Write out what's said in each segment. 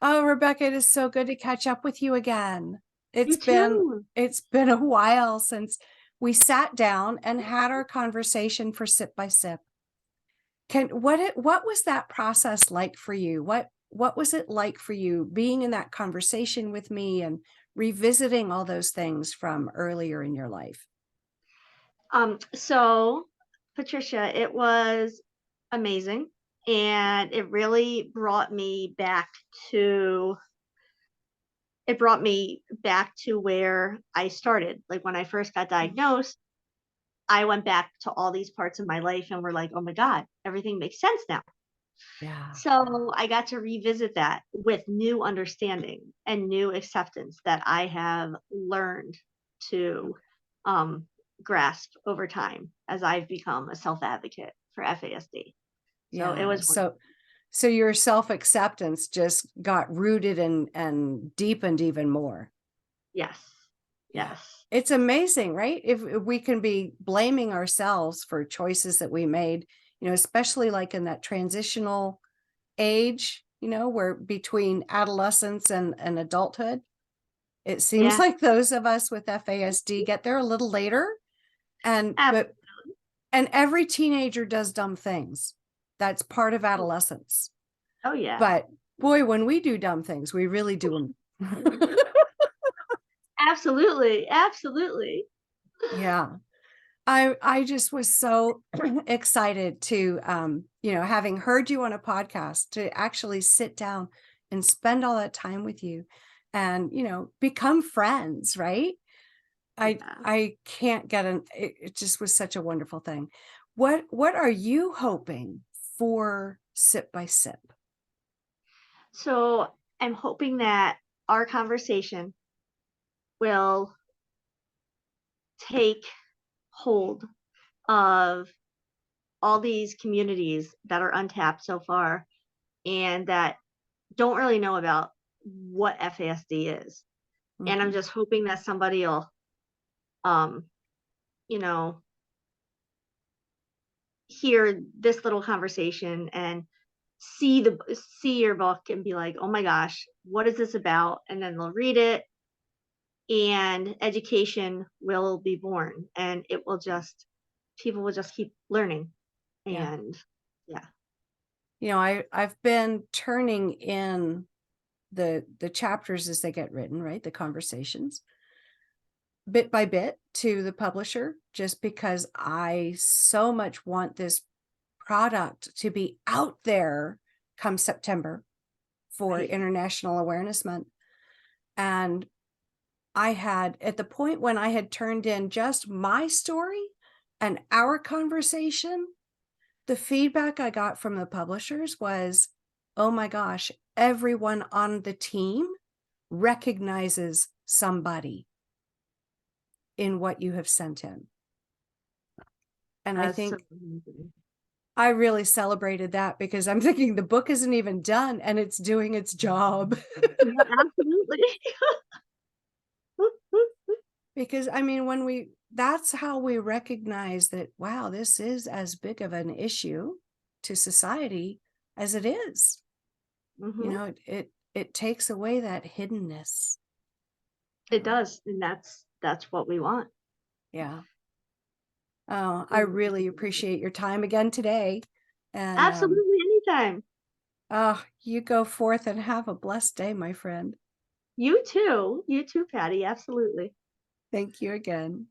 Oh, Rebecca, it is so good to catch up with you again. You It's been too. it's been a while since we sat down and had our conversation for Sip by Sip. What was that process like for you? What was it like for you being in that conversation with me and revisiting all those things from earlier in your life? So Patricia, it was amazing. And to it brought me back to where I started. Like when I first got diagnosed, I went back to all these parts of my life and were like, oh my God, everything makes sense now. Yeah. So I got to revisit that with new understanding and new acceptance that I have learned to um, grasp over time as I've become a self advocate for FASD. So it Yeah. was wonderful. So your self-acceptance just got rooted and deepened even more. Yes. Yeah. Yes. It's amazing, right? If we can be blaming ourselves for choices that we made, especially like in that transitional age, where between adolescence and adulthood, it seems Yeah. like those of us with FASD get there a little later. And Ab- but and every teenager does dumb things. That's part of adolescence. oh, yeah. But boy, when we do dumb things, we really do them. Absolutely. Absolutely. Yeah. I just was so excited to having heard you on a podcast to actually sit down and spend all that time with you and become friends, right? I Yeah. I can't get it just was such a wonderful thing. What are you hoping for Sip by Sip? So I'm hoping that our conversation will take hold of all these communities that are untapped so far and that don't really know about what FASD is. And I'm Mhm. just hoping that somebody will, um, you know, hear this little conversation and see your book and be like, oh my gosh, what is this about? And then they'll read it, and education will be born, and people will just keep learning. Yeah. And yeah, I've been turning in the chapters as they get written, right? The conversations bit by bit to the publisher just because I so much want this product to be out there come September for right. International Awareness Month. And I had, at the point when I had turned in just my story and our conversation, the feedback I got from the publishers was, oh my gosh, everyone on the team recognizes somebody in what you have sent in. And I So think I really celebrated that because I'm thinking the book isn't even done and it's doing its job. yeah, absolutely. Because I mean, that's how we recognize that, wow, this is as big of an issue to society as it is. hmm It takes away that hiddenness. It Oh, does, and that's what we want. yeah. Oh, I We really appreciate your time again today. And absolutely anytime. oh, you go forth and have a blessed day, my friend. You too, Patty. Absolutely. Thank you again.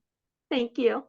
Thank you.